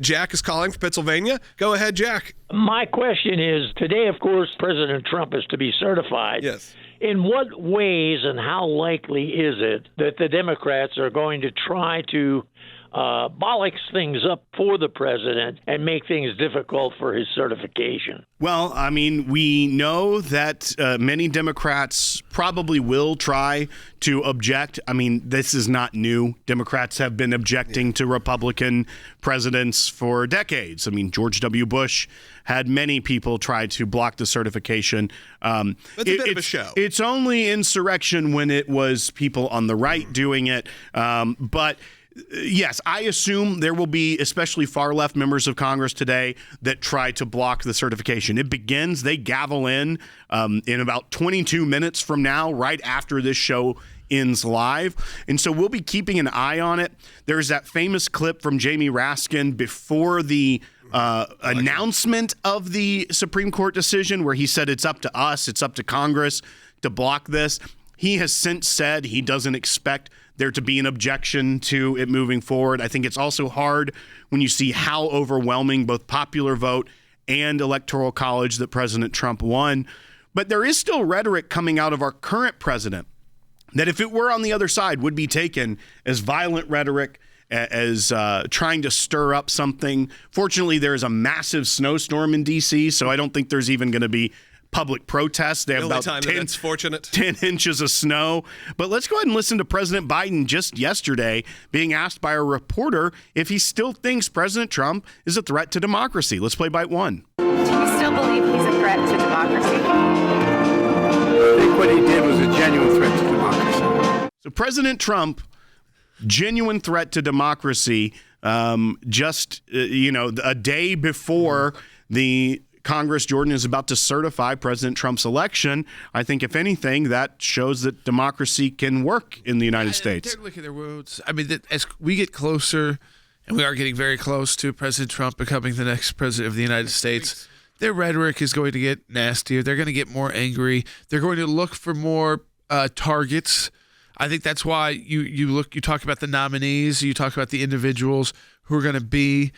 Jack is calling from Pennsylvania. Go ahead, Jack. My question is, today, of course, President Trump is to be certified. Yes. In what ways and how likely is it that the Democrats are going to try to bollocks things up for the president and make things difficult for his certification? Well, I mean, we know that many Democrats probably will try to object. I mean, this is not new. Democrats have been objecting to Republican presidents for decades. I mean, George W. Bush had many people try to block the certification. That's a bit of a show. It's only insurrection when it was people on the right doing it. But yes, I assume there will be especially far-left members of Congress today that try to block the certification. It begins, they gavel in about 22 minutes from now, right after this show ends live. And so we'll be keeping an eye on it. There's that famous clip from Jamie Raskin before the announcement of the Supreme Court decision where he said it's up to us, it's up to Congress to block this. He has since said he doesn't expect there to be an objection to it moving forward. I think it's also hard when you see how overwhelming both popular vote and electoral college that President Trump won. But there is still rhetoric coming out of our current president that if it were on the other side would be taken as violent rhetoric, as trying to stir up something. Fortunately, there is a massive snowstorm in D.C., so I don't think there's even going to be public protests. They have about 10 inches of snow. But let's go ahead and listen to President Biden just yesterday being asked by a reporter if he still thinks President Trump is a threat to democracy. Let's play bite one. Do you still believe he's a threat to democracy? I think what he did was a genuine threat to democracy. So President Trump, genuine threat to democracy, a day before the Congress, Jordan, is about to certify President Trump's election. I think, if anything, that shows that democracy can work in the United States. Take a look at their words. I mean, as we get closer, and we are getting very close to President Trump becoming the next president of the United States, their rhetoric is going to get nastier. They're going to get more angry. They're going to look for more targets. I think that's why you talk about the nominees, you talk about the individuals who are going to be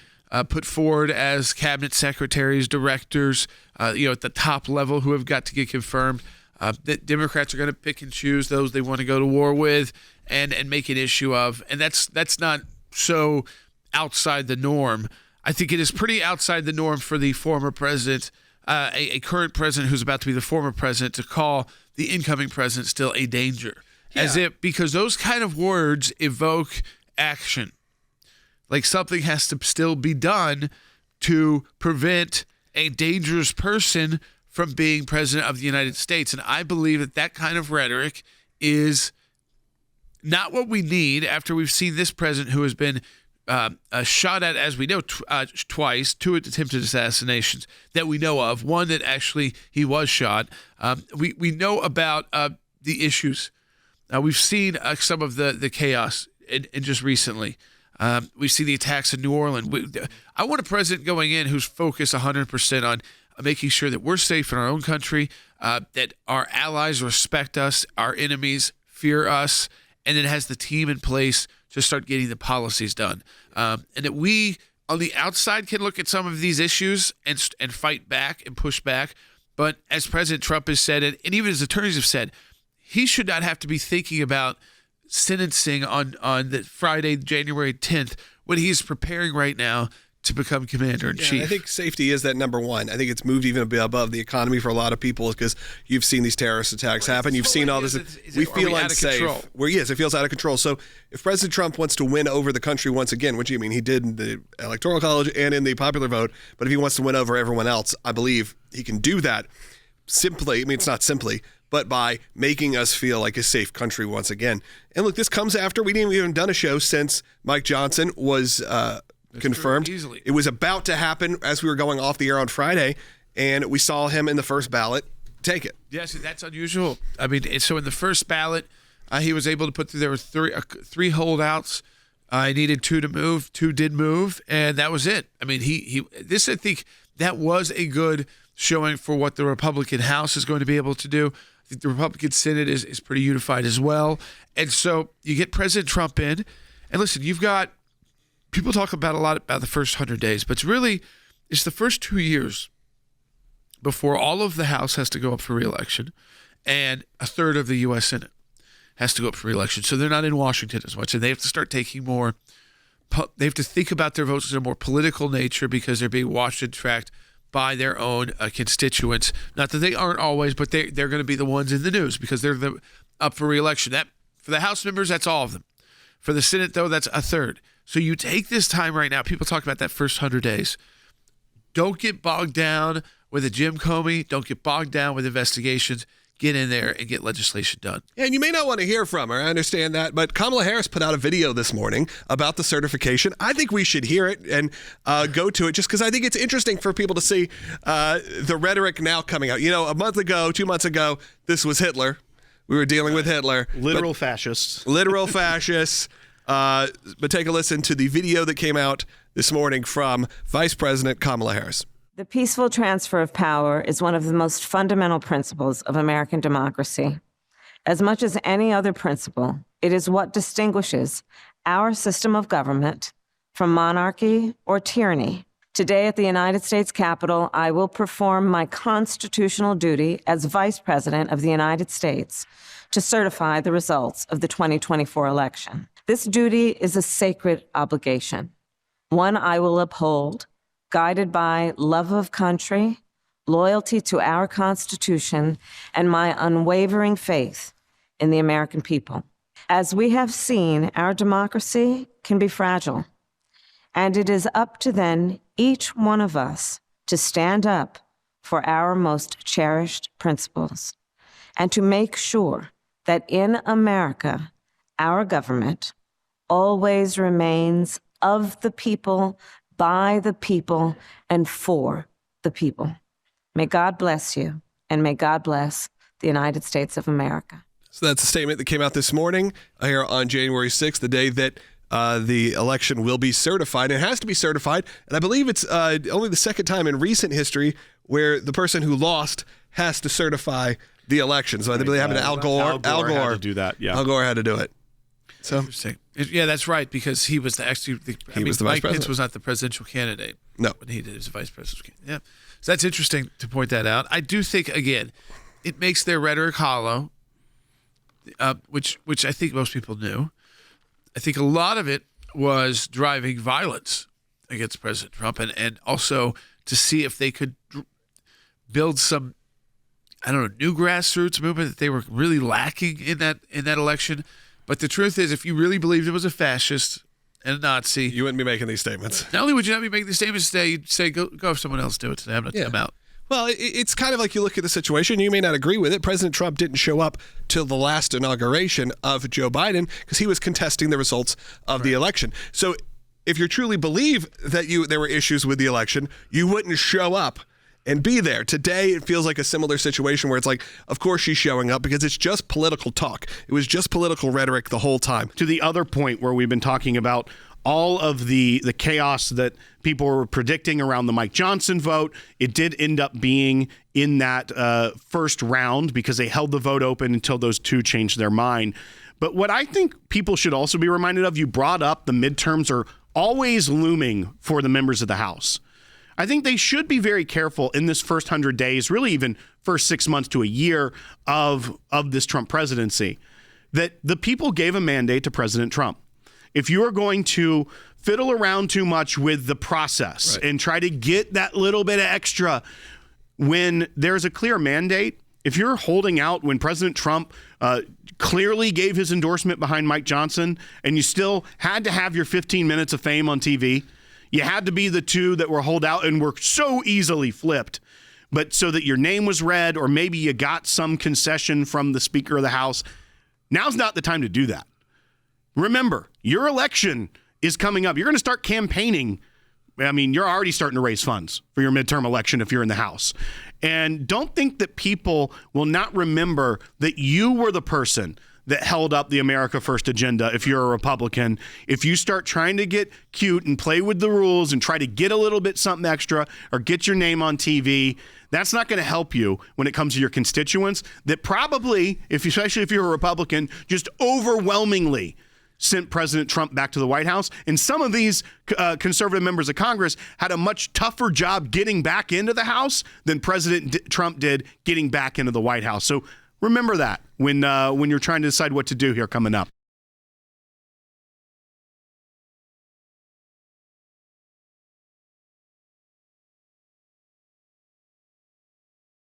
put forward as cabinet secretaries, directors, at the top level who have got to get confirmed. That Democrats are going to pick and choose those they want to go to war with and make an issue of. And that's not so outside the norm. I think it is pretty outside the norm for the former president, a current president who's about to be the former president, to call the incoming president still a danger. Yeah. Because those kind of words evoke action. Like something has to still be done to prevent a dangerous person from being president of the United States. And I believe that kind of rhetoric is not what we need after we've seen this president who has been shot at, as we know, twice, 2 attempted assassinations that we know of, one that actually he was shot. We know about the issues. We've seen some of the chaos and just recently. We see the attacks in New Orleans. I want a president going in who's focused 100% on making sure that we're safe in our own country, that our allies respect us, our enemies fear us, and then has the team in place to start getting the policies done. And that we, on the outside, can look at some of these issues and fight back and push back. But as President Trump has said, and even his attorneys have said, he should not have to be thinking about sentencing on the Friday, January 10th, when he's preparing right now to become commander-in-chief. I think safety is that number one. I think it's moved even above the economy for a lot of people because you've seen these terrorist attacks happen. You've seen all this. We feel unsafe. It feels out of control. So if President Trump wants to win over the country once again, which he did in the Electoral College and in the popular vote, but if he wants to win over everyone else, I believe he can do that it's not simply, but by making us feel like a safe country once again. And look, this comes after we didn't even done a show since Mike Johnson was confirmed. It was about to happen as we were going off the air on Friday, and we saw him in the first ballot take it. Yes, that's unusual. I mean, so in the first ballot, he was able to put through, there were three holdouts. He needed 2 to move. 2 did move, and that was it. I mean, I think that was a good showing for what the Republican House is going to be able to do. I think the Republican Senate is pretty unified as well. And so you get President Trump in, and listen, you've got people talk about a lot about the first 100 days, but it's the first 2 years before all of the House has to go up for re-election and a third of the U.S. Senate has to go up for re-election. So they're not in Washington as much, and they have to start taking more. They have to think about their votes in a more political nature because they're being watched and tracked by their own constituents. Not that they aren't always, but they're going to be the ones in the news because they're up for re-election. That for the House members, that's all of them. For the Senate, though, that's a third. So you take this time right now. People talk about that first 100 days. Don't get bogged down with a Jim Comey. Don't get bogged down with investigations. Get in there and get legislation done. And you may not want to hear from her. I understand that. But Kamala Harris put out a video this morning about the certification. I think we should hear it and go to it just because I think it's interesting for people to see the rhetoric now coming out. A month ago, 2 months ago, this was Hitler. We were dealing with Hitler. Literal fascists. Literal fascists. But take a listen to the video that came out this morning from Vice President Kamala Harris. The peaceful transfer of power is one of the most fundamental principles of American democracy. As much as any other principle, it is what distinguishes our system of government from monarchy or tyranny. Today at the United States Capitol, I will perform my constitutional duty as Vice President of the United States to certify the results of the 2024 election. This duty is a sacred obligation, one I will uphold, guided by love of country, loyalty to our Constitution, and my unwavering faith in the American people. As we have seen, our democracy can be fragile, and it is up to then each one of us to stand up for our most cherished principles and to make sure that in America, our government always remains of the people, by the people, and for the people. May God bless you, and may God bless the United States of America. So that's a statement that came out this morning here on January 6th, the day that the election will be certified. It has to be certified, and I believe it's only the second time in recent history where the person who lost has to certify the election. So I believe it happened to Al Gore. Al Gore had to do that, yeah. Al Gore had to do it. So interesting. Yeah, that's right, because he was Mike Pence was not the presidential candidate. No. When he did his vice presidential candidate. Yeah. So that's interesting to point that out. I do think, again, it makes their rhetoric hollow, which I think most people knew. I think a lot of it was driving violence against President Trump and also to see if they could build some, new grassroots movement that they were really lacking in that election. But the truth is, if you really believed it was a fascist and a Nazi, you wouldn't be making these statements. Not only would you not be making these statements today, you'd say, go if someone else do it today. I'm out. Well, it's kind of like you look at the situation. You may not agree with it. President Trump didn't show up till the last inauguration of Joe Biden because he was contesting the results of the election. So if you truly believe that there were issues with the election, you wouldn't show up and be there. Today, it feels like a similar situation where it's like, of course she's showing up because it's just political talk. It was just political rhetoric the whole time. To the other point where we've been talking about all of the chaos that people were predicting around the Mike Johnson vote, it did end up being in that first round because they held the vote open until those two changed their mind. But what I think people should also be reminded of, you brought up the midterms are always looming for the members of the House. I think they should be very careful in this first 100 days, really even first 6 months to a year of this Trump presidency, that the people gave a mandate to President Trump. If you are going to fiddle around too much with the process and try to get that little bit of extra when there's a clear mandate, if you're holding out when President Trump clearly gave his endorsement behind Mike Johnson and you still had to have your 15 minutes of fame on TV, you had to be the two that were hold out and were so easily flipped, but so that your name was read or maybe you got some concession from the Speaker of the House. Now's not the time to do that. Remember, your election is coming up. You're going to start campaigning. I mean, you're already starting to raise funds for your midterm election if you're in the House. And don't think that people will not remember that you were the person that held up the America First agenda if you're a Republican. If you start trying to get cute and play with the rules and try to get a little bit something extra or get your name on TV, that's not going to help you when it comes to your constituents that probably, especially if you're a Republican, just overwhelmingly sent President Trump back to the White House. And some of these conservative members of Congress had a much tougher job getting back into the House than President Trump did getting back into the White House. So remember that when you're trying to decide what to do here coming up.